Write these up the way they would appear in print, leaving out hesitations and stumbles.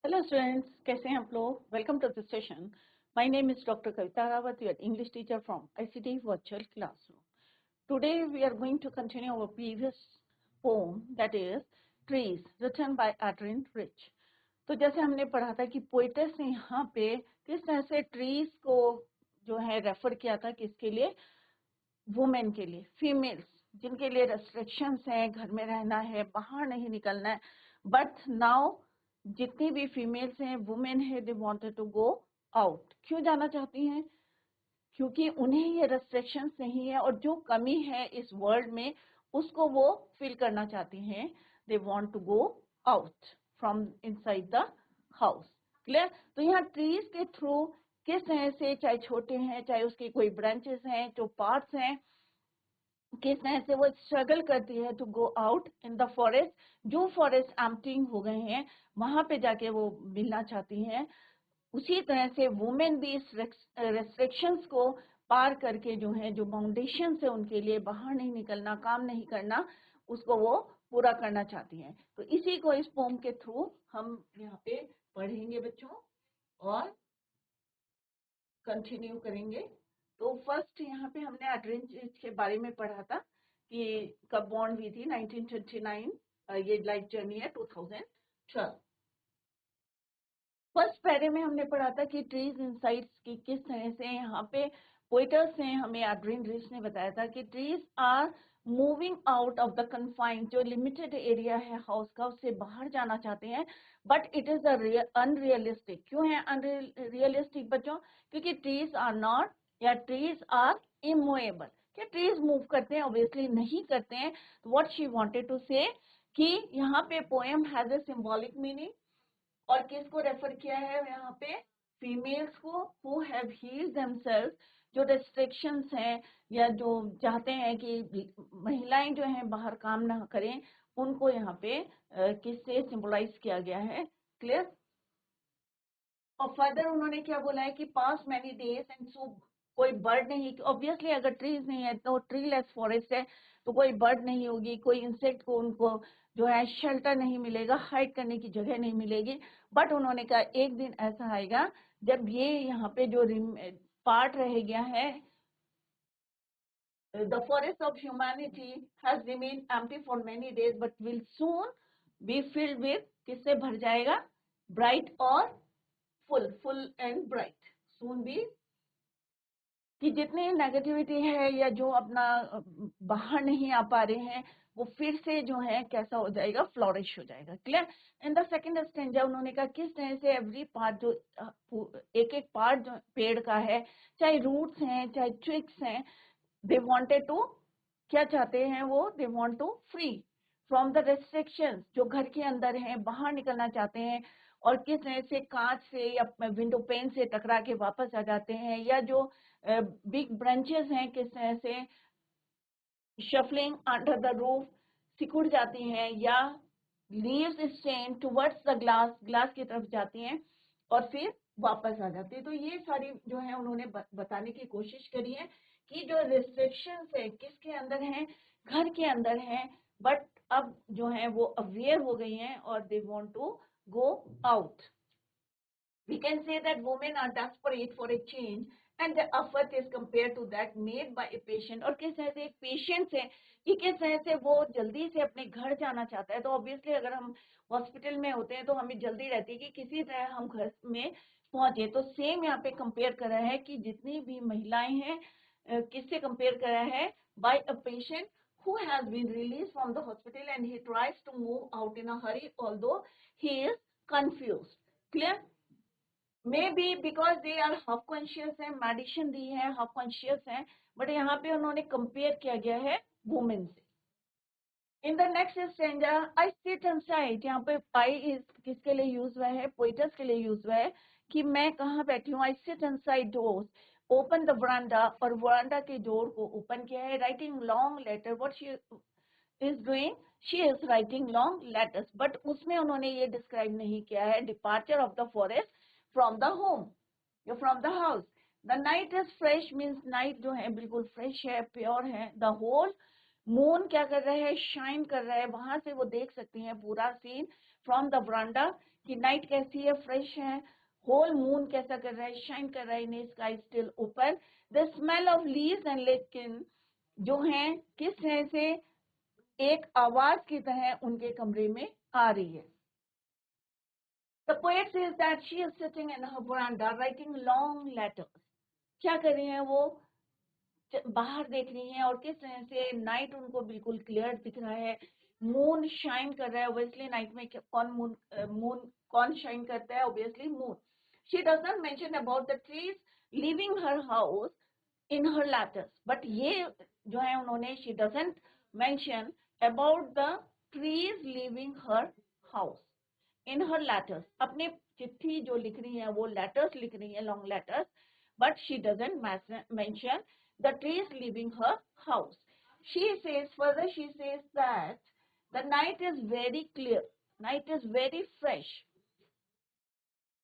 Hello students, कैसे हैं आप लोग? Welcome to this session. My name is doctor Kavita Rawat, your English teacher from ICT virtual classroom. Today we are going to continue our previous poem, that is trees, written by Adrienne Rich. तो जैसे हमने पढ़ा था कि poetess ने यहाँ पे किस तरह से ट्रीज को जो है रेफर किया था, किसके लिए? वुमेन के लिए, फीमेल्स जिनके लिए रेस्ट्रिक्शंस हैं, घर में रहना है, बाहर नहीं निकलना है. बट नाउ जितनी भी फीमेल्स हैं, वुमेन है, they wanted to go out. क्यों जाना चाहती हैं? क्योंकि उन्हें ये रेस्ट्रिक्शंस नहीं है और जो कमी है इस वर्ल्ड में उसको वो फिल करना चाहती हैं. They want to go out from inside the house. Clear? तो यहाँ ट्रीज के थ्रू किस तरह से, चाहे छोटे हैं चाहे उसके कोई ब्रांचेस हैं, जो पार्ट्स हैं, किस तरह से वो स्ट्रगल करती है to go out in the forest. जो फॉरेस्ट एम्प्टिंग हो गए हैं वहां पे जाके वो मिलना चाहती हैं. उसी तरह से वुमेन भी इस रेस्ट्रिक्शंस को पार करके जो है, जो फाउंडेशन है उनके लिए, बाहर नहीं निकलना, काम नहीं करना, उसको वो पूरा करना चाहती हैं. तो इसी को इस पोम के थ्रू हम यहाँ पे पढ़ेंगे बच्चों और कंटिन्यू करेंगे. तो फर्स्ट यहाँ पे हमने एड्रिन रिच के बारे में पढ़ा था कि कब बॉर्न हुई थी, 1929. ये लाइफ जर्नी है 2012. फर्स्ट पैरे में हमने पढ़ा था कि ट्रीज इनसाइट्स की किस तरह से यहाँ पे पोइटर्स ने, हमें एड्रिन रिच ने बताया था कि trees are moving out of the confined, जो लिमिटेड एरिया है हाउस का, उससे बाहर जाना चाहते हैं. But it is unrealistic. क्यों है अनरियलिस्टिक बच्चों? क्योंकि ट्रीज आर नॉट, या ट्रीज आर इमूवेबल. क्या ट्रीज मूव करते हैं? ऑब्वियसली नहीं करते हैं. व्हाट शी वांटेड टू से कि यहाँ पे poem has a symbolic meaning. और किसको रेफर किया है यहाँ पे? फीमेल्स को, हु हैव हील्ड देमसेल्फ, जो रेस्ट्रिक्शंस हैं या जो चाहते हैं कि महिलाएं जो हैं बाहर काम ना करें, उनको यहाँ पे किससे सिंबलाइज किया गया है. क्लियर? और फर्दर उन्होंने क्या बोला है कि पास मैनी डेज एंड सो कोई बर्ड नहीं. ऑब्वियसली अगर ट्रीज नहीं है तो ट्रीलेस फॉरेस्ट है, तो कोई बर्ड नहीं होगी, कोई इंसेक्ट को उनको जो है शेल्टर नहीं मिलेगा, हाइड करने की जगह नहीं मिलेगी. बट उन्होंने कहा एक दिन ऐसा आएगा जब ये यहाँ पे जो पार्ट रह गया है, the forest of humanity has remained empty for many days but will soon be filled with, किससे भर जाएगा? ब्राइट और फुल एंड ब्राइट. सून भी, कि जितनी नेगेटिविटी है या जो अपना बाहर नहीं आ पा रहे हैं, वो फिर से जो है कैसा हो जाएगा? फ्लोरिश हो जाएगा. Clear? In the second stanza उन्होंने कहा किस तरह से एवरी पार्ट, जो एक एक पार्ट जो पेड़ का है, चाहे रूट्स हैं चाहे ट्विग्स हैं, दे वांटेड टू, क्या चाहते हैं वो? They want to free from the restrictions, जो घर के अंदर हैं, बाहर निकलना चाहते हैं. और किस तरह से कांच से या विंडो पेन से टकरा के वापस आ जाते हैं, या जो बिग ब्रांचेस हैं किस तरह से शफलिंग अंडर द रूफ सिकुड़ जाती हैं, या leaves strain towards the glass की तरफ जाती हैं और फिर वापस आ जाती है. तो ये सारी जो है उन्होंने बताने की कोशिश करी है कि जो रिस्ट्रिक्शंस है किसके अंदर हैं? घर के अंदर हैं. बट अब जो है वो अवेयर हो गई हैं और they want to go out. We can say that women are desperate for a change and the effort is compared to that made by a patient. और किस तरह से एक पेशेंट है कि किस तरह से वो जल्दी से अपने घर जाना चाहता है. तो ऑब्वियसली अगर हम हॉस्पिटल में होते हैं तो हमें जल्दी रहती है कि किसी तरह हम घर में पहुंचे. तो सेम यहाँ पे कंपेयर कर रहा है कि जितनी भी महिलाएं हैं, किससे कंपेयर कर रहा है? By a patient who has been released from the hospital and he tries to move out in a hurry although he is confused. Clear? Maybe because they are half conscious है, medicine दी है, half conscious है. But यहाँ पे उन्होंने compare किया गया है वुमेन से. In the next stanza, I sit and site, यहाँ पे आई इज किसके लिए यूज हुआ है? पोइटर्स के लिए यूज हुआ है कि मैं कहाँ बैठी हूँ. I sit and side doors, open the veranda, और वरांडा के डोर को ओपन किया है. Writing long letter, what she is doing? She is writing long letters. But उसमें उन्होंने ये डिस्क्राइब नहीं किया है departure of the forest from the home या from the house. The night is fresh means night जो है बिल्कुल फ्रेश है, प्योर है. द होल मून क्या कर रहा है, शाइन कर रहा है। वहां से वो देख सकती हैं पूरा सीन फ्रॉम द वरांडा कि नाइट कैसी है, फ्रेश है। होल मून कैसा कर रहा है, शाइन कर रहा है in sky still open. The smell of leaves and lichen जो है किस तरह से एक आवाज की तरह उनके कमरे में आ रही है। The poet says that she is sitting in her veranda writing long letters. क्या कर रही हैं वो, बाहर देख रही हैं और किस तरह से नाइट उनको बिल्कुल क्लियर दिख रहा है, मून शाइन कर रहा है। ऑब्वियसली नाइट में कौन मून कौन शाइन करता है, obviously moon. She doesn't mention about the trees living her house in her letters, but ये जो है उन्होंने she doesn't mention about the trees living her house in her letters. अपने चिट्ठी जो लिख रही है वो लेटर्स लिख रही है, long letters, but she doesn't mention the trees leaving her house. She says, further she says that the night is very clear, night is very fresh.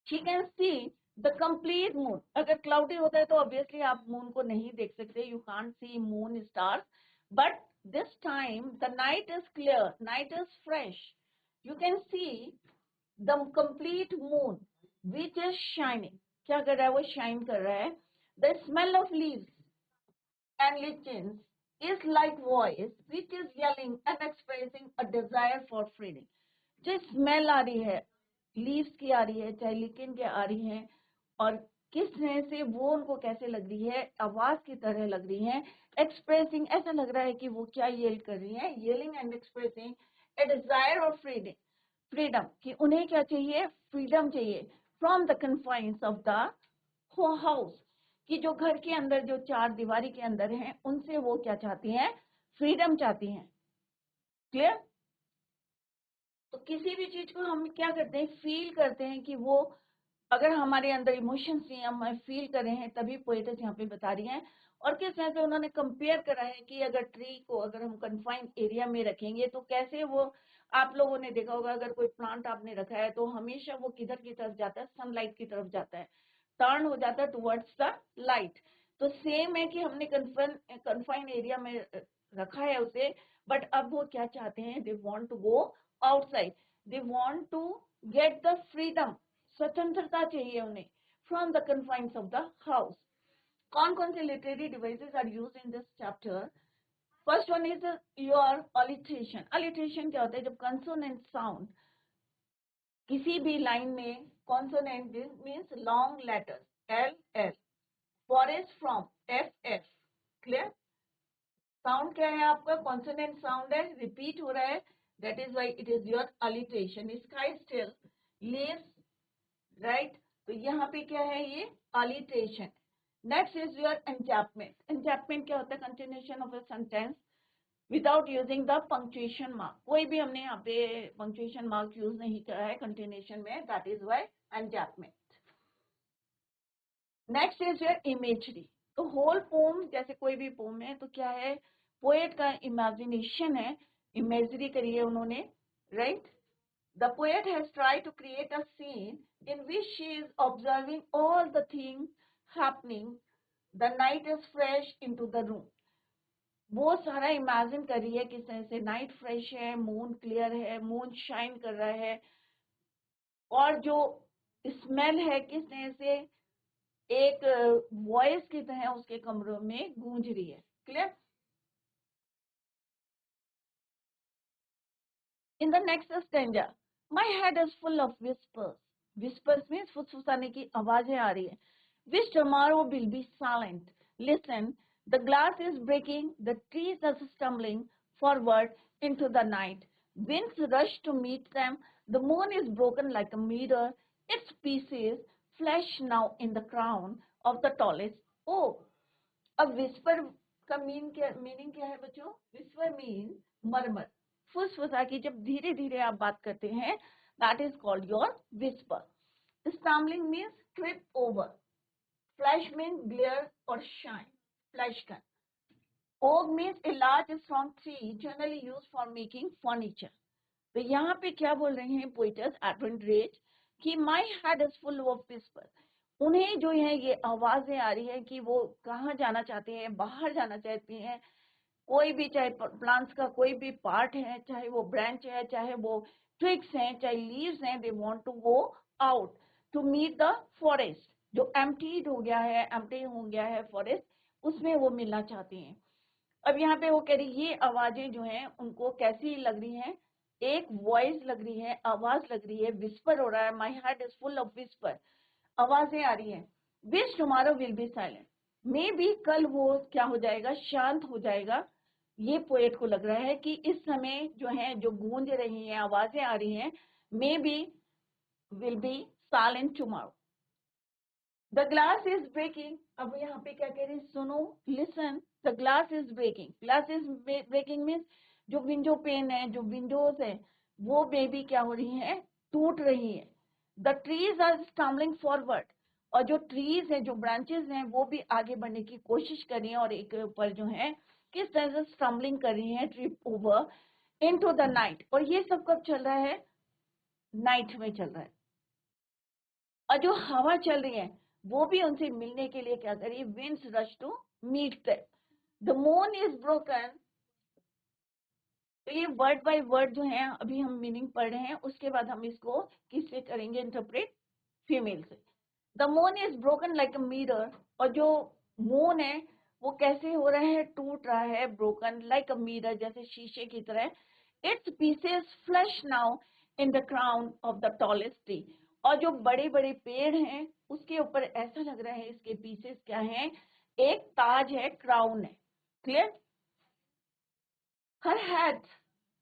She can see the complete moon. अगर cloudy होता है तो obviously आप moon को नहीं देख सकते, you can't see moon stars, but this time the night is clear, night is fresh. You can see the complete moon which is shining. क्या कर रहा है वो, शाइन कर रहा है। The smell of leaves and lichens is like voice which is yelling and expressing a desire for freedom. जो smell आ रही है लीव्स की आ रही है, चाहे लिकन की आ रही है, और किस तरह से वो उनको कैसे लग रही है, आवाज की तरह लग रही है। एक्सप्रेसिंग, ऐसा लग रहा है कि वो क्या येल कर रही है, yelling and expressing a desire of freedom, freedom कि उन्हें क्या चाहिए, फ्रीडम चाहिए from the confines of the house, कि जो घर के अंदर जो चार दीवारी के अंदर हैं उनसे वो क्या चाहती हैं, फ्रीडम चाहती हैं। क्लियर? तो किसी भी चीज को हम क्या करते हैं, फील करते हैं कि वो अगर हमारे अंदर इमोशंस नहीं हम फील कर रहे हैं, तभी पोएट्स यहाँ पे बता रही हैं। और किस तरह से उन्होंने कंपेयर करा है कि अगर ट्री को अगर हम कन्फाइंड एरिया में रखेंगे तो कैसे वो, आप लोगों ने देखा होगा अगर कोई प्लांट आपने रखा है तो हमेशा वो किधर की तरफ जाता है, सनलाइट की तरफ जाता है, टर्न हो जाता है टुवर्ड्स द लाइट। तो सेम है कि हमने कन्फाइंड एरिया में रखा है उसे, बट अब वो क्या चाहते हैं, they want to go outside, they want to get the freedom, स्वतंत्रता चाहिए उन्हें from the confines of the house. कौन कौन से literary devices are used in this chapter? First one is your alliteration. Alliteration क्या होता है, जब कंसोनेंट साउंड किसी भी लाइन में, consonant means long letters, L L, forest from, F F. Clear? Sound क्या है आपका, कॉन्सोनेंट साउंड है, रिपीट हो रहा है, that is why it is your alliteration. Sky still, leaves, right? तो यहाँ पे क्या है, ये alliteration. Next is your enjambment. Enjambment क्या होता है, continuation of a sentence without using the punctuation mark. कोई भी हमने यहाँ पे पंक्चुएशन मार्क यूज नहीं करा है कंटिन्यूएशन में, that is why enjambment. Next is your imagery. तो होल पोम, जैसे कोई भी पोम है तो क्या है, पोएट का इमेजिनेशन है, इमेजरी करी है उन्होंने, right? The poet has tried to create a scene in which she is observing all the things happening. The night is fresh into the room. वो सारा इमेजिन कर रही है किस तरह से नाइट फ्रेश है, मून क्लियर है, मून शाइन कर रहा है, और जो स्मेल है किस तरह से एक वॉइस की तरह उसके कमरों में गूंज रही है। Clear? In the next stanza, my head is full of whispers. Whispers means फुसफुसाने की आवाजें आ रही है। Which tomorrow will be silent. Listen, the glass is breaking, the trees are stumbling forward into the night. Winds rush to meet them. The moon is broken like a mirror. Its pieces flash now in the crown of the tallest oak. अब whisper का meaning क्या है बच्चों? Whisper means मरमर, फुसफुसा की जब धीरे धीरे आप बात करते हैं, that is called your whisper. Stumbling means trip over, flash means glare और शाइन, फ्लैश कर। Oak means a large strong tree generally use for making furniture. तो यहाँ पे क्या बोल रहे हैं पोइटर्स एडवेंट रेज कि my head is full of whisper. उन्हें जो है ये आवाजें आ रही है कि वो कहाँ जाना चाहते हैं, बाहर जाना चाहती हैं, कोई भी, चाहे प्लांट्स का कोई भी पार्ट है, चाहे वो ब्रांच है, चाहे वो ट्विग्स हैं, चाहे लीव्स हैं, they want to go out to meet the forest. जो एम्प्टीड हो गया है, एम्प्टी हो गया है फॉरेस्ट, उसमें वो मिलना चाहती हैं। अब यहाँ पे वो कह रही ये आवाजें जो हैं उनको कैसी लग रही हैं, एक वॉइस लग रही है, आवाज लग रही है, विस्पर हो रहा है, my heart is full of whisper, आवाजें आ रही हैं। Wish tomorrow will be silent, may be कल वो क्या हो जाएगा, शांत हो जाएगा। ये पोएट को लग रहा है कि इस समय जो है, जो गूंज रही हैं, आवाजें आ रही हैं, maybe will be silent tomorrow. The glass is breaking, अब यहाँ पे क्या कह रही है, सुनो, listen, the glass is breaking. Glass is breaking means जो विंडो पेन है, जो विंडोज है, वो बेबी क्या हो रही है, टूट रही है। The trees are stumbling forward, और जो ट्रीज है, जो ब्रांचेस हैं, वो भी आगे बढ़ने की कोशिश कर रही है, और एक ऊपर जो है किस तरह से स्टम्बलिंग कर रही है, trip over into the night. और ये सब कब चल रहा है, नाइट में चल रहा है। और जो हवा चल रही है वो भी उनसे मिलने के लिए क्या करिए, winds rush to meet them. The moon is broken, तो ये वर्ड बाय वर्ड जो है अभी हम मीनिंग पढ़ रहे हैं, उसके बाद हम इसको किससे करेंगे इंटरप्रेट, फीमेल से। The moon is broken like a mirror, और जो मून है वो कैसे हो रहा है, टूट रहा है, ब्रोकन लाइक अ मिरर, जैसे शीशे की तरह। It's pieces flash now in the crown of the tallest tree, और जो बड़े बड़े पेड़ हैं उसके ऊपर ऐसा लग रहा है इसके पीसेस क्या हैं, एक ताज है, क्राउन है। क्लियर। हर हेड,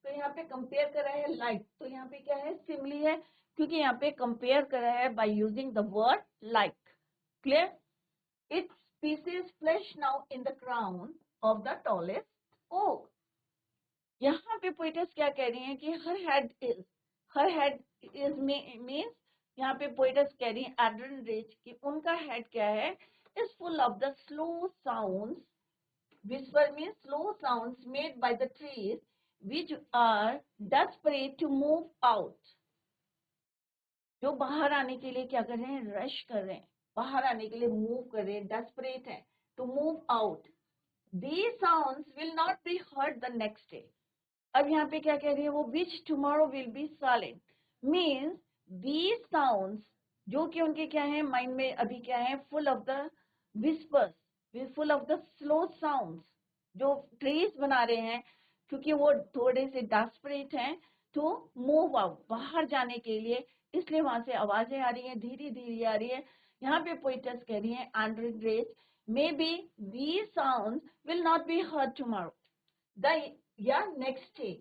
तो यहाँ पे कंपेयर कर रहा है लाइक, तो यहाँ पे क्या है, सिमिली है, क्योंकि यहाँ पे कंपेयर कर रहा है by using the word like. Clear. Its pieces flash now in the crown of the tallest oak. यहाँ पे पोइटस क्या कह रही हैं कि हर हेड इज मीन्स, यहाँ पे पोइटस कह रही है एड्रेन कि उनका हेड क्या है, is full of the slow sounds. Whisper means slow sounds made by the trees which are desperate to move out. जो बाहर आने के लिए क्या कर रहे हैं, रश कर रहे हैं, बाहर आने के लिए मूव कर रहे हैं, डेस्परेट हैं to move out. These sounds will not be heard the next day. अब यहाँ पे क्या कह रही है वो, which tomorrow will be silent means these sounds जो कि उनके क्या है, माइंड में अभी क्या है, full of the whispers, full of the slow sounds, जो ट्रीज बना रहे हैं, क्योंकि वो थोड़े से डेस्परेट हैं टू मूव आउट, बाहर जाने के लिए, इसलिए वहां से आवाजें आ रही हैं, धीरे धीरे आ रही है। यहाँ पे पोइटस कह रही है Andre grace, may be these sounds will not be heard tomorrow. The next day,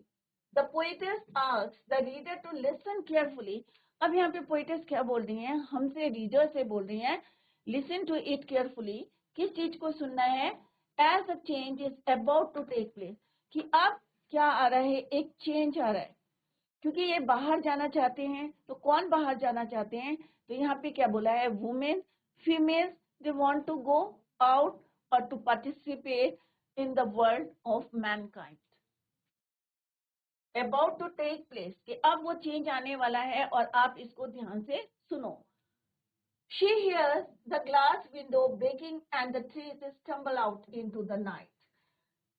the poetess asks the reader to listen carefully. अब यहाँ पे poetess क्या बोल रही हैं, हमसे रीडर से बोल रही हैं, listen to it carefully, किस चीज को सुनना है, as a change is about to take place, कि अब क्या आ रहा है, एक चेंज आ रहा है, क्योंकि ये बाहर जाना चाहते हैं। तो कौन बाहर जाना चाहते हैं, तो यहाँ पे क्या बोला है, women, females, they want to go out और to participate in the world of mankind, about to take place, कि अब वो चेंज आने वाला है, और आप इसको ध्यान से सुनो। She hears the glass window breaking and the trees stumble out into the night.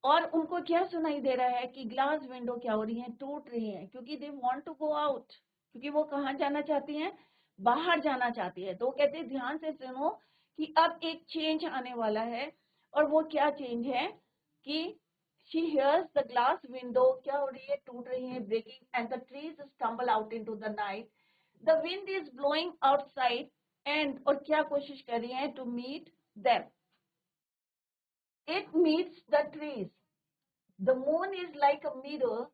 और उनको क्या सुनाई दे रहा है कि ग्लास विंडो क्या हो रही है, टूट रही है, क्योंकि they want to go out, क्योंकि वो कहाँ जाना चाहती हैं, बाहर जाना चाहती है। तो कहते हैं ध्यान से सुनो कि अब एक चेंज आने वाला है, और वो क्या चेंज है कि she hears the glass window क्या हो रही है, टूट रही है, breaking and the trees stumble out into the night. The wind is blowing outside and और क्या कोशिश कर रही है, to meet them. It meets the trees. The moon is like a mirror,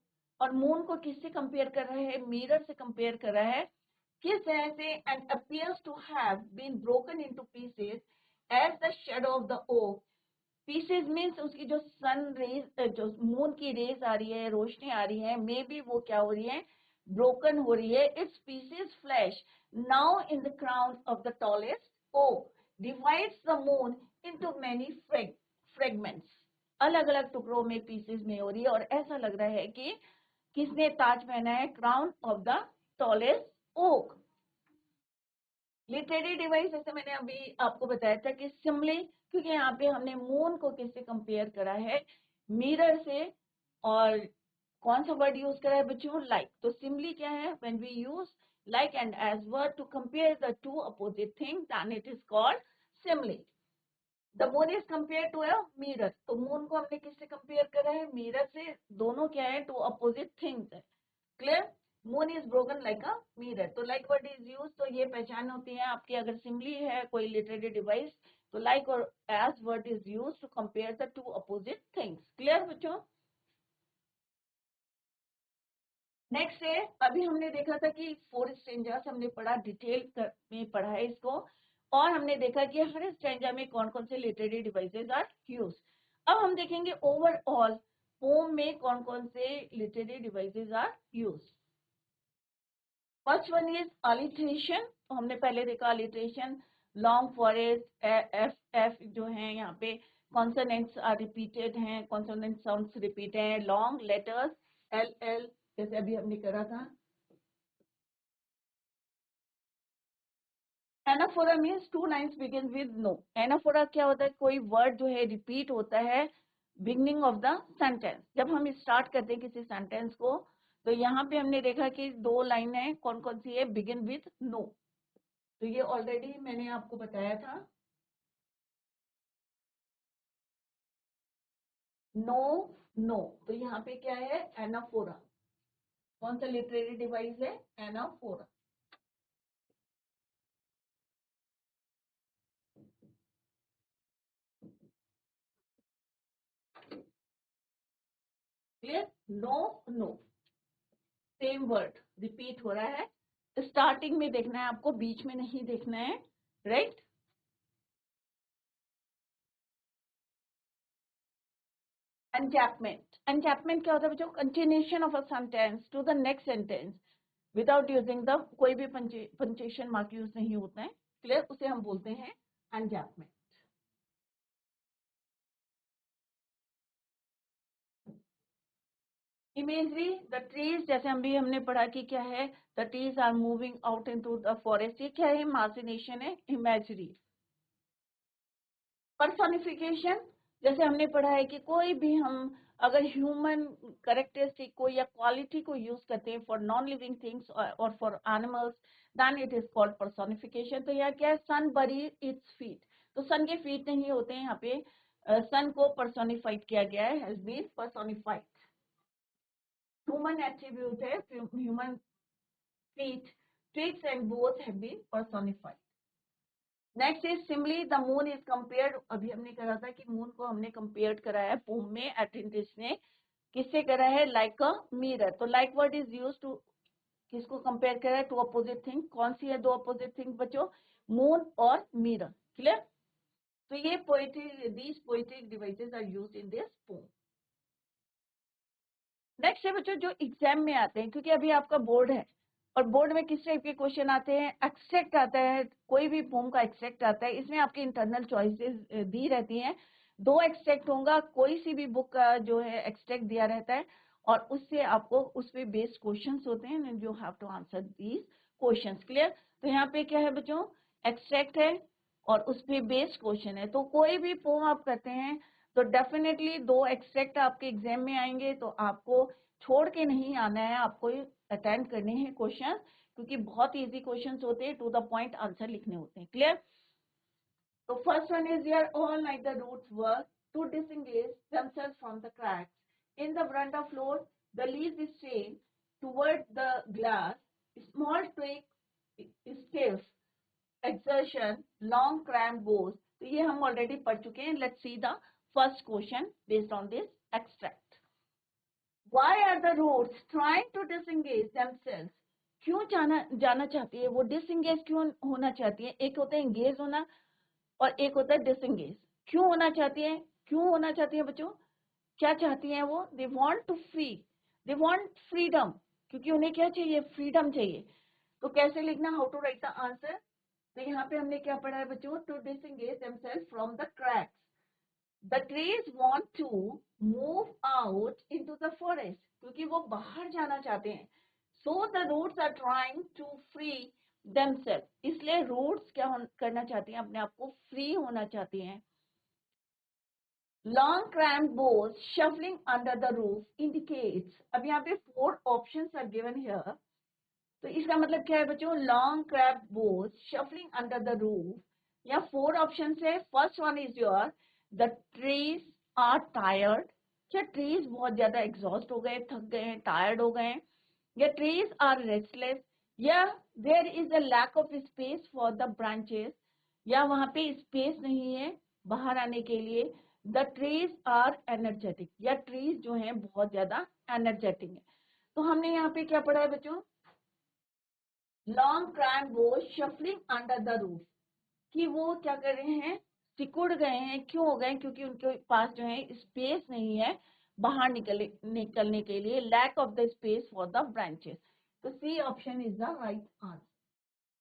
और मून को किससे कंपेयर कर रहा है, मिरर से कंपेयर कर रहा है, किस तरह से, and appears to have been broken into pieces as the shadow of the oak. Pieces means उसकी जो सन रेज, जो मून की रेज आ रही है, रोशनी आ रही है, मे बी वो क्या हो रही है, ब्रोकन हो रही है। Its pieces flash now in the crown of the tallest oak, divides the moon into many fragments, अलग अलग टुकड़ों में, पीसेज में हो रही है, और ऐसा लग रहा है कि किसने ताज पहना है, crown of the tallest oak. Literary device, जैसे मैंने अभी आपको बताया था कि सिमले, क्योंकि यहाँ पे हमने मून को किससे कंपेयर करा है, मिरर से और कौन सा वर्ड यूज करा है बच्चों, लाइक। तो सिंपली क्या है, when we use like and as word to compare the two opposite things, then it is called simile. The moon is compared to a mirror. तो मून को हमने किससे कंपेयर करा है, मिरर से। दोनों क्या है, टू अपोजिट थिंग्स है। Clear. Moon is broken like a mirror. तो लाइक वर्ड इज यूज, तो ये पहचान होती है आपकी। अगर सिंपली है कोई लिटरेरी डिवाइस, तो लाइक और as word is use to compare the two opposite things. Clear बच्चों। नेक्स्ट है, अभी हमने देखा था कि फोर स्ट्रेंजर्स हमने पढ़ा, डिटेल में पढ़ा है इसको, और हमने देखा कि हर स्ट्रेंजर में कौन कौन से लिटरेरी डिवाइसेस आर यूज। अब हम देखेंगे ओवरऑल पोम में कौन कौन से literary devices are use. First one is alliteration. तो हमने पहले देखा alliteration, long forest, F F जो है यहाँ पे कॉन्सोनेंट्स आर रिपीटेड हैं, कॉन्सोनेंट साउंड्स रिपीट हैं। लॉन्ग लेटर्स, एल एल, जैसे अभी हमने करा था। Anaphora means two lines begin with no. Anaphora क्या होता है, कोई वर्ड जो है रिपीट होता है बिगनिंग ऑफ द सेंटेंस। जब हम स्टार्ट करते हैं किसी सेंटेंस को, तो यहाँ पे हमने देखा कि दो लाइन है, कौन कौन सी है, बिगिन विद नो। तो ये ऑलरेडी मैंने आपको बताया था। नो नो, तो यहाँ पे क्या है, एनाफोरा। कौन सा लिटरेरी डिवाइस है, anaphora. Clear. No no, same word repeat हो रहा है। स्टार्टिंग में देखना है आपको, बीच में नहीं देखना है, राइट। एनकैपमेंट। एनकैपमेंट क्या होता है बच्चों, continuation of a sentence to the next sentence without using the, कोई भी पंक्चुएशन मार्क यूज नहीं होता है। क्लियर, उसे हम बोलते हैं एनकैपमेंट। इमेजरी, द ट्रीज, जैसे हम भी हमने पढ़ा कि क्या है, the trees are moving out into the forest. ये क्या है, इमेजिनेशन है, इमेजरी। पर्सोनिफिकेशन, जैसे हमने पढ़ा है कि कोई भी हम अगर ह्यूमन करेक्टरिस्टिक को या क्वालिटी को यूज करते हैं फॉर नॉन लिविंग थिंग्स और for animals, then it is called personification. तो यहाँ क्या है, सन बरी इट्स फीट। तो सन के फीट नहीं होते हैं यहाँ पे, सन को पर्सोनिफाइड किया गया है, has been personified. Human attribute है, human feet, tricks and both have been personified. Next is simile, the moon is compared. अभी हमने कहा था कि मून को हमने कंपेयर्ड करा है पोम में, एटेंटिस ने किससे करा है, लाइक अ मिरर। तो like word is use to, किसको कंपेयर करा है, टू अपोजिट थिंग। कौन सी है दो अपोजिट थिंग बच्चों, मून और मिरर। क्लियर। तो ये poetry, these poetic devices are used in this poem. Next है बच्चों जो एग्जाम में आते हैं, क्योंकि अभी आपका बोर्ड है और बोर्ड में किस टाइप के क्वेश्चन आते हैं, एक्सट्रैक्ट आता है, कोई भी पोम का एक्सट्रैक्ट आता है। इसमें आपकी इंटरनल चॉइसेस दी रहती हैं, दो एक्सट्रैक्ट होगा, कोई सी भी बुक का जो है एक्सट्रैक्ट दिया रहता है, और उससे आपको उस पे बेस्ड क्वेश्चंस होते हैं, you have to answer these questions. Clear. तो यहाँ पे क्या है बच्चों, एक्सट्रैक्ट है और उस पे बेस्ड क्वेश्चन है। तो कोई भी पोम आप करते हैं तो डेफिनेटली दो एक्सट्रैक्ट आपके एग्जाम में आएंगे, तो आपको छोड़ के नहीं आना है, आपको अटेंड करने हैं क्वेश्चन, क्योंकि बहुत इजी क्वेश्चंस होते हैं, टू द पॉइंट आंसर लिखने होते हैं। क्लियर। तो first one is here, all like the roots work to disengage themselves from the cracks in the brunt of load, the leaves strain toward the glass, small twig stiff exertion, long cramp goes। तो ये हम already पढ़ चुके हैं। Let's see the first question based on this extract. Why are the roots trying to disengage themselves? क्यों जाना चाहती है वो, डिसएंगेज क्यों होना चाहती है। एक होता है एंगेज होना और एक होता है डिसएंगेज। क्यों होना चाहती है, क्यों होना चाहती है बच्चों, क्या चाहती हैं वो, they want to free, they want freedom, क्योंकि उन्हें क्या चाहिए, फ्रीडम चाहिए। तो कैसे लिखना, how to write the answer. तो यहाँ पे हमने क्या पढ़ा है बच्चों, to disengage themself from the cracks, the trees want to move out into the forest, क्योंकि वो बाहर जाना चाहते हैं। So the roots are trying to free themself, इसलिए रूट्स क्या करना चाहती हैं, अपने आप को फ्री होना चाहती हैं। Long cramped bows shuffling under the roof indicates, अब यहाँ पे 4 options are given here. तो इसका मतलब क्या है बच्चों? long cramped bows shuffling under the roof. यहाँ 4 options है. First one is your the trees are tired. क्या trees बहुत ज्यादा exhaust हो गए, थक गए हैं, tired हो गए हैं? या trees are restless? या there is a lack of space for the branches? या वहां पे space नहीं है बाहर आने के लिए? The trees are energetic. या trees जो हैं बहुत ज्यादा energetic है. तो हमने यहाँ पे क्या पढ़ा है बच्चों? लॉन्ग क्रैम्प वो शफलिंग अंडर द रूफ, कि वो क्या कर रहे हैं? सिकुड़ गए हैं. क्यों हो गए? क्योंकि उनके पास जो है स्पेस नहीं है बाहर निकलने के लिए. Lack of the space for the branches. तो C option is the right answer.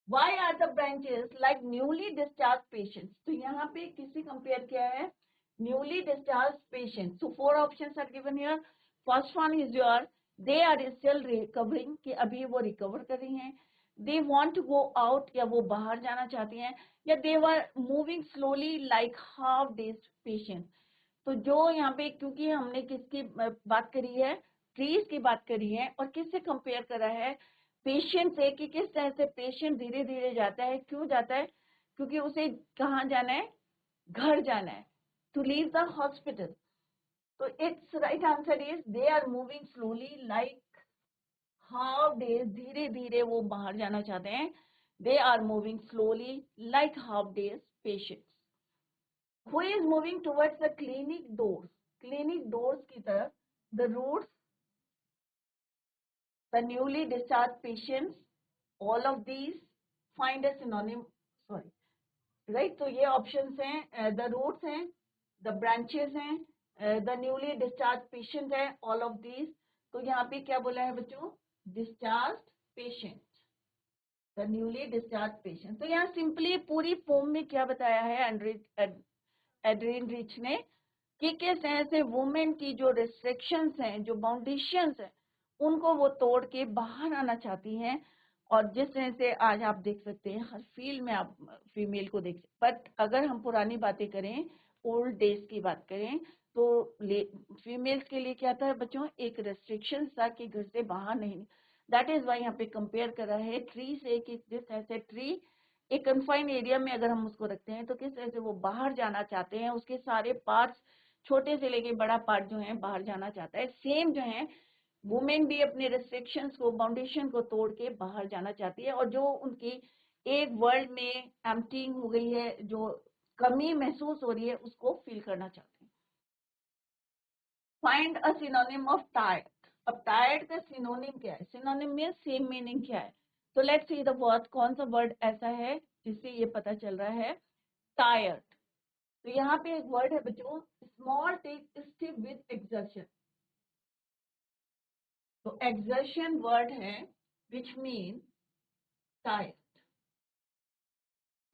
Why are the branches like newly discharged patients? तो यहाँ पे किसी कंपेयर किया है? Newly discharged patients. So 4 options are given here. First one is your they are still recovering, कि अभी वो recover कर रही हैं. They want to go out, या वो बाहर जाना चाहती हैं. या they were moving slowly like half dazed patients. तो जो यहाँ पे, क्योंकि हमने किसकी बात करी है? ट्रीज की बात करी है. और किससे कंपेयर करा है? पेशेंट से, कि किस तरह से पेशेंट धीरे धीरे जाता है. क्यों जाता है? क्योंकि उसे कहाँ जाना है? घर जाना है. To leave the hospital. तो it's right answer is they are moving slowly like half days. धीरे धीरे वो बाहर जाना चाहते हैं. They are moving slowly like half days patients. Who is moving towards the clinic doors? Clinic doors की तरफ. The routes, the newly discharged patients, all of these. Find a synonym. Sorry, right? तो ये options हैं. The routes हैं, the branches हैं, the newly discharged patient है. All of these. तो यहाँ पे क्या बोला है बच्चों? Discharged patient. The newly discharged patient. तो यहाँ simply पूरी form में क्या बताया है एड्रीन रिच ने, कि किस तरह से वुमेन की जो रेस्ट्रिक्शंस हैं, जो बाउंडेशंस हैं, उनको वो तोड़ के बाहर आना चाहती हैं. और जिस तरह से आज आप देख सकते हैं हर फील्ड में आप फीमेल को देख सकते. बट अगर हम पुरानी बातें करें, ओल्ड डेज की बात करें, तो फीमेल्स के लिए क्या था बच्चों? एक रेस्ट्रिक्शन था कि घर से बाहर नहीं. दैट इज वाई यहाँ पे कंपेयर कर रहा है ट्री से, कि जिस तरह से ट्री एक कन्फाइंड एरिया में अगर हम उसको रखते हैं तो किस तरह से वो बाहर जाना चाहते हैं. उसके सारे पार्ट्स, छोटे से लेके बड़ा पार्ट जो है बाहर जाना चाहता है. सेम जो है वुमेन भी अपने रेस्ट्रिक्शंस को, बाउंडेशन को तोड़ के बाहर जाना चाहती है. और जो उनकी एक वर्ल्ड में एम्प्टिंग हो गई है, जो कमी महसूस हो रही है, उसको फील करना चाहते हैं. Find a synonym of tired. अब टायर्ड का सिनोनिम क्या है? सिनोनिम में सेम मीनिंग क्या है? तो लेट्स सी द वर्ड. कौन सा वर्ड ऐसा है जिससे ये पता चल रहा है? टायर्ड. तो यहाँ पे एक वर्ड है बच्चों, small take stiff with exertion. तो एक्सर्शन वर्ड है विच मीन टायर्ड.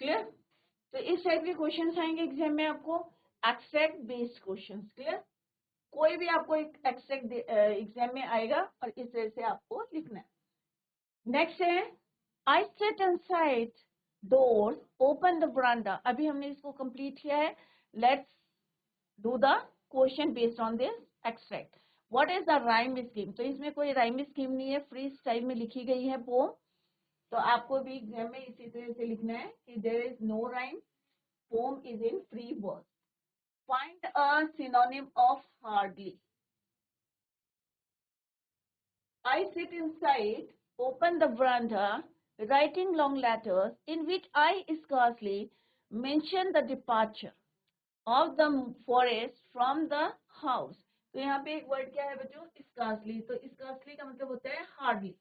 क्लियर? तो इस टाइप के क्वेश्चन आएंगे एग्जाम में आपको, एक्सट्रैक्ट बेस्ड क्वेश्चन. क्लियर? कोई भी आपको एक एक्सट्रैक्ट एग्जाम में आएगा और इस तरह से आपको लिखना है. नेक्स्ट है I sit inside doors open the वरांडा. अभी हमने इसको कंप्लीट किया है. Let's do the question based on this extract. What is the rhyme scheme? तो इसमें कोई राइम स्कीम नहीं है, फ्री स्टाइल में लिखी गई है पोम. तो आपको भी एग्जाम में इसी तरह से लिखना है कि there is no rhyme, poem is in free word. Find a synonym of hardly. I sit inside, open the veranda, writing long letters in which I scarcely mention the departure of the forest from the house. तो यहाँ पे एक word क्या है बच्चों? Scarcely. तो scarcely का मतलब होता है हार्डली.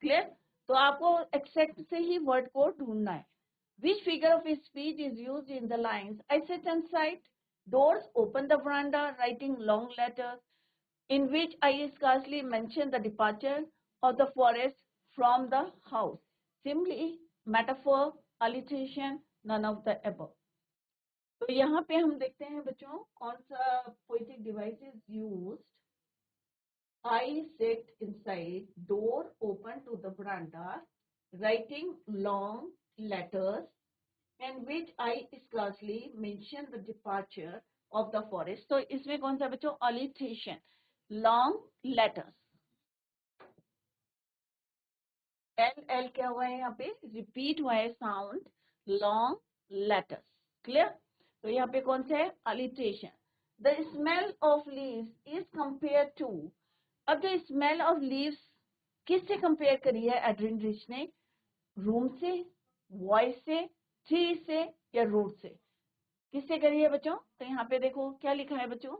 क्लियर? तो आपको एक्सेप्ट से ही वर्ड को ढूंढना है. Which figure of speech is used in the lines I sit inside, doors open the veranda, writing long letters in which I scarcely mention the departure of the forest from the house? Simply metaphor, alliteration, none of the above. तो यहाँ पे हम देखते हैं बच्चों कौन सा poetic device is used. I sit inside, door open to the veranda, writing long letters and which I scarcely mention the departure of the forest. तो इसमें कौन सा बच्चों? alliteration, long letters. L क्या हुआ है यहाँ पे? रिपीट हुआ है साउंड, लॉन्ग लेटर्स. क्लियर? तो यहाँ पे कौन सा है? alliteration. The smell of leaves is compared to. अब जो स्मेल ऑफ लीव्स किससे कंपेयर करी है एड्रिन रिच ने? रूम से, वॉइस से, ट्री से या रूट से? किससे करी है बच्चों? तो यहाँ पे देखो क्या लिखा है बच्चों,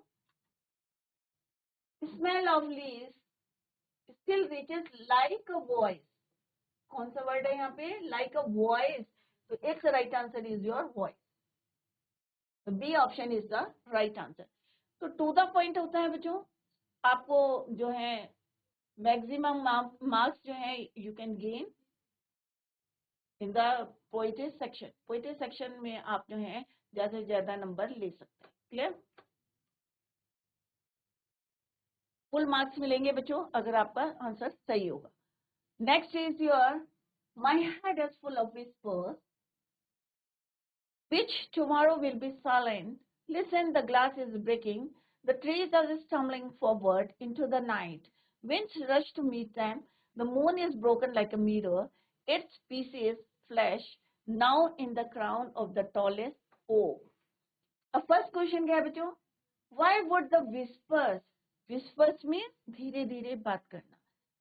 smell of leaves still reaches like a voice. कौन सा वर्ड है यहाँ पे? Like a voice. तो it's right answer is your voice. तो B option is the right answer. तो टू द पॉइंट होता है बच्चों. आपको जो है मैक्सिमम मार्क्स जो है you can gain in the poetry section. Poetry section में आप जो है ज्यादा से ज्यादा नंबर ले सकते हैं. क्लियर? फुल मार्क्स मिलेंगे बच्चों अगर आपका आंसर सही होगा. Next is your my head is full of whispers which tomorrow will be silent. Listen, the glass is breaking. The trees are stumbling forward into the night. Winds rush to meet them. The moon is broken like a mirror. Its pieces flash now in the crown of the tallest oak. अब first question क्या है बच्चों? Why would the whispers means धीरे धीरे बात करना,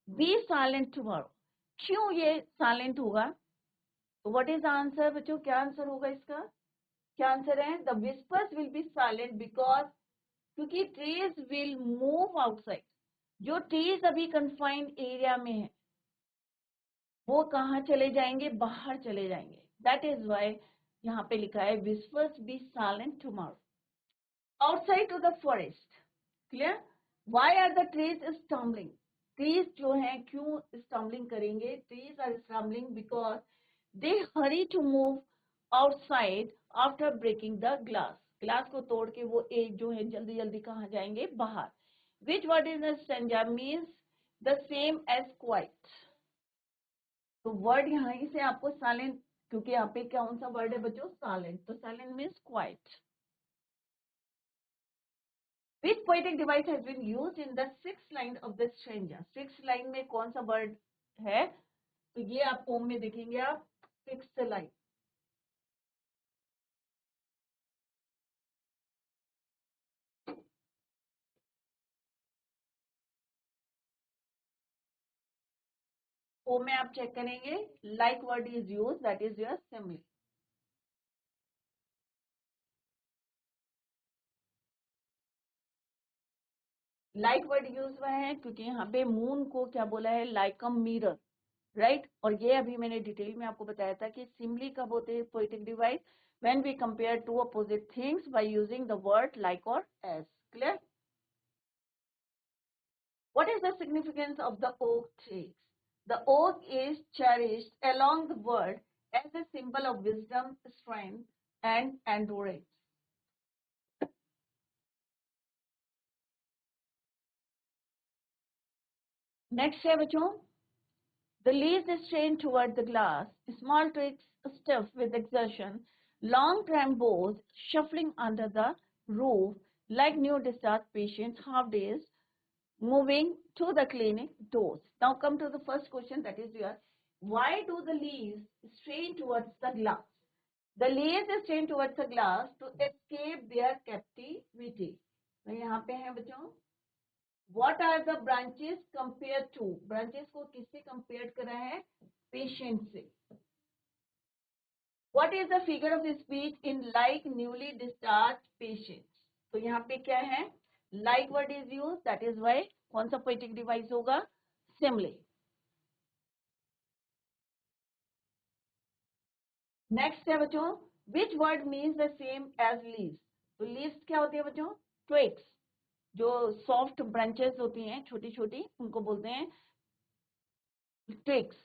be silent tomorrow. क्यों ये silent होगा? तो what is the answer बच्चों? क्या आंसर होगा इसका? क्या आंसर है? The whispers will be silent because, क्योंकि ट्रीज विल मूव आउटसाइड. जो ट्रीज अभी कन्फाइंड एरिया में है वो कहाँ चले जाएंगे? बाहर चले जाएंगे. दैट इज वाई यहाँ पे लिखा है whispers be silent tomorrow. Outside to the forest. Clear? Why are the trees stumbling? Trees जो है क्यों स्टम्बलिंग करेंगे? Trees are stumbling because they hurry to move outside after breaking the glass. Glass को तोड़ के वो एक जो है जल्दी जल्दी कहाँ जाएंगे? बाहर. Which word is the stanza means the same as quite. तो वर्ड यहाँ से आपको साइलेंट, क्योंकि यहाँ पे कौन सा वर्ड है बच्चों? साइलेंट. तो silent means quite. Which poetic device has been used in the sixth line of the stranger? Sixth line में कौन सा वर्ड है? तो ये आप पोम में देखेंगे आप, सिक्स्थ लाइन. पोम में आप चेक करेंगे, like word is use, that is your similar. Like word use हुआ है क्योंकि यहाँ पे मून को क्या बोला है? Like a mirror. राइट? और ये अभी मैंने डिटेल में आपको बताया था कि सिमिली कब होते हैं poetic device? When we compare two opposite things by using the word like और as. Clear? What is the significance of the oak trees? The oak is cherished along the world as a symbol of wisdom, strength, and endurance. Next है बच्चों, the leaves strain toward the glass, small twigs stiff with exertion, long tram bows shuffling under the roof like new discharged patients, half days moving to the clinic doors. Now come to the first question, that is your, why do the leaves strain towards the glass? The leaves strain towards the glass to escape their captivity. तो यहाँ पे है बच्चों, what are the branches compared to? Branches को किससे compared करा है? Patient से. What is the figure of speech in like newly discharged patients? तो यहाँ पे क्या है? Like word is used, that is why कौन सा poetic device होगा? Simile. Next है बच्चों, which word means the same as leaves? तो leaves क्या होती है बच्चों? Twigs. जो soft branches होती हैं छोटी छोटी, उनको बोलते हैं twigs.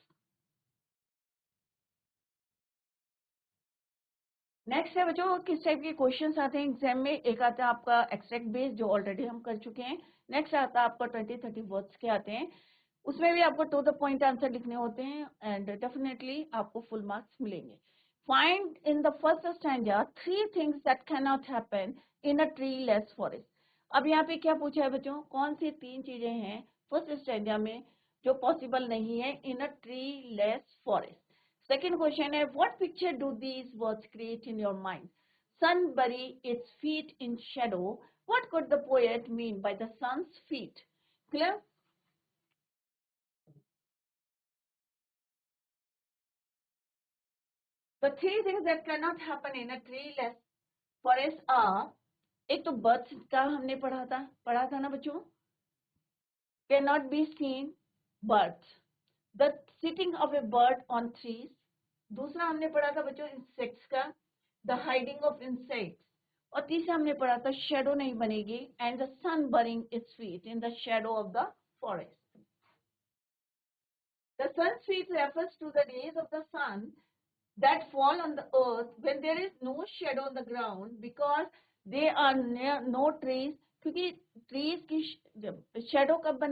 नेक्स्ट है बच्चों, किस टाइप के क्वेश्चंस आते हैं एग्जाम में? एक आता है आपका एक्सट्रैक्ट बेस्ड, जो ऑलरेडी हम कर चुके हैं. नेक्स्ट आता है आपका 20-30 वर्ड्स के आते हैं. उसमें भी आपको टू द पॉइंट आंसर लिखने होते हैं एंड डेफिनेटली आपको फुल मार्क्स मिलेंगे. Find in the first stanza 3 things that cannot happen in a treeless forest. अब यहाँ पे क्या पूछा है बच्चों, कौन सी 3 चीजें हैं फर्स्ट स्टैंजा में जो पॉसिबल नहीं है इन अ treeless forest. Second question है, what picture do these words create in your mind? Sun bury its feet in shadow. What could the poet mean by the sun's feet? Clear? The 3 things that cannot happen in a treeless forest are, एक तो birds का हमने पढ़ा था ना बच्चों, cannot be seen birds, the sitting of a bird on trees. दूसरा हमने पढ़ा था बच्चों इंसेक्ट्स का, the hiding of insects. और तीसरा हमने पढ़ा था शेडो नहीं बनेगी and the sun burying its feet in the shadow of the forest. The sun's feet refers to the rays of the sun that fall on the earth when there is no shadow on the ground because there are no trees. क्योंकि trees की shadow कब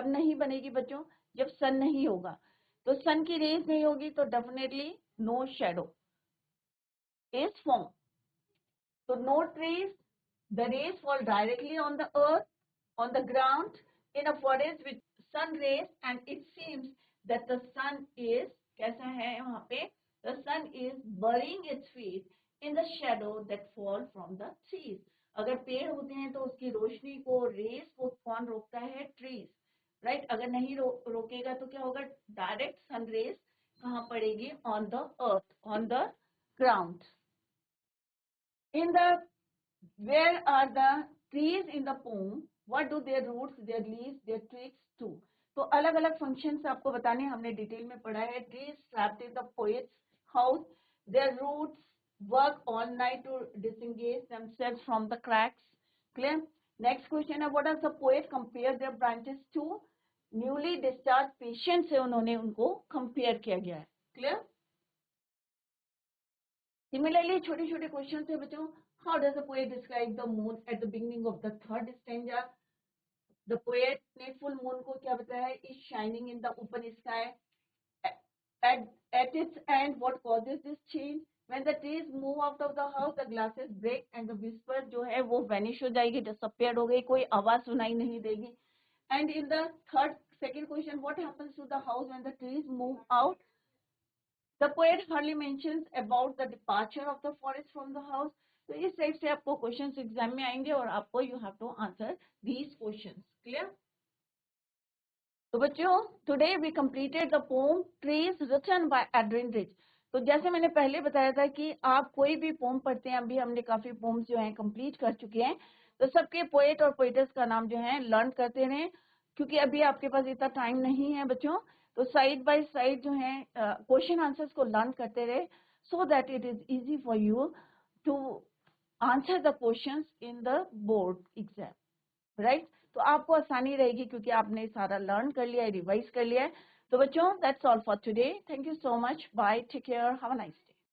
नहीं बनेगी बच्चों, जब सन नहीं होगा. तो सन की रेज नहीं होगी तो definitely no shadow is form. So no trees, the rays fall directly on the earth, on the ground, in a forest with sun rays, and it seems that the sun is, कैसा है वहाँ पे, the sun is burying its feet in the shadow that fall from the trees. अगर पेड़ होते हैं तो उसकी रोशनी को, रेस को कौन रोकता है? Trees, right. अगर नहीं रोकेगा तो क्या होगा? डायरेक्ट सन रेस कहाँ पड़ेगी? On the earth, on the ground. In the, where are the trees in the poem? What do their roots, their leaves, their twigs do? तो अलग अलग फंक्शंस आपको बताने हमने डिटेल में पढ़ा है. Trees trapped in the poet's house, their roots work all night to disengage themselves from the cracks. Clear? Next question है, what does the poet compare their branches to? Newly discharged patients से उन्होंने उनको compare किया गया है. Clear? Similarly, छोटे छोटे question है बच्चों. How does the poet describe the moon at the beginning of the third stanza? The poet ने full moon को क्या बताया है? Is shining in the open sky. At its end, what causes this change? When the trees move out of the house, the glasses break and the whisper जो है वो vanish हो जाएगी, disappear हो गई, कोई आवाज सुनाई नहीं देगी. And in the second question, what happens to the house when the trees move out? The poet hardly mentions about the departure of the forest from the house. तो इस टाइप से आपको क्वेश्चंस एग्जाम में आएंगे और आपको you have to answer these questions. Clear? तो बच्चों, today we completed the poem trees written by Adrienne Rich. तो जैसे मैंने पहले बताया था कि आप कोई भी पोम पढ़ते हैं, अभी हमने काफी पोम्स जो हैं कंप्लीट कर चुके हैं, तो सबके पोएट और पोएटेस का नाम जो है लर्न करते रहें, क्योंकि अभी आपके पास इतना टाइम नहीं है बच्चों. तो साइड बाय साइड जो है क्वेश्चन आंसर्स को लर्न करते रहे, so that it is easy for you to answer the questions in the board exam, right. तो आपको आसानी रहेगी क्योंकि आपने सारा लर्न कर लिया है, रिवाइज कर लिया है. तो बच्चों, that's all for today. Thank you so much. Bye. Take care. Have a nice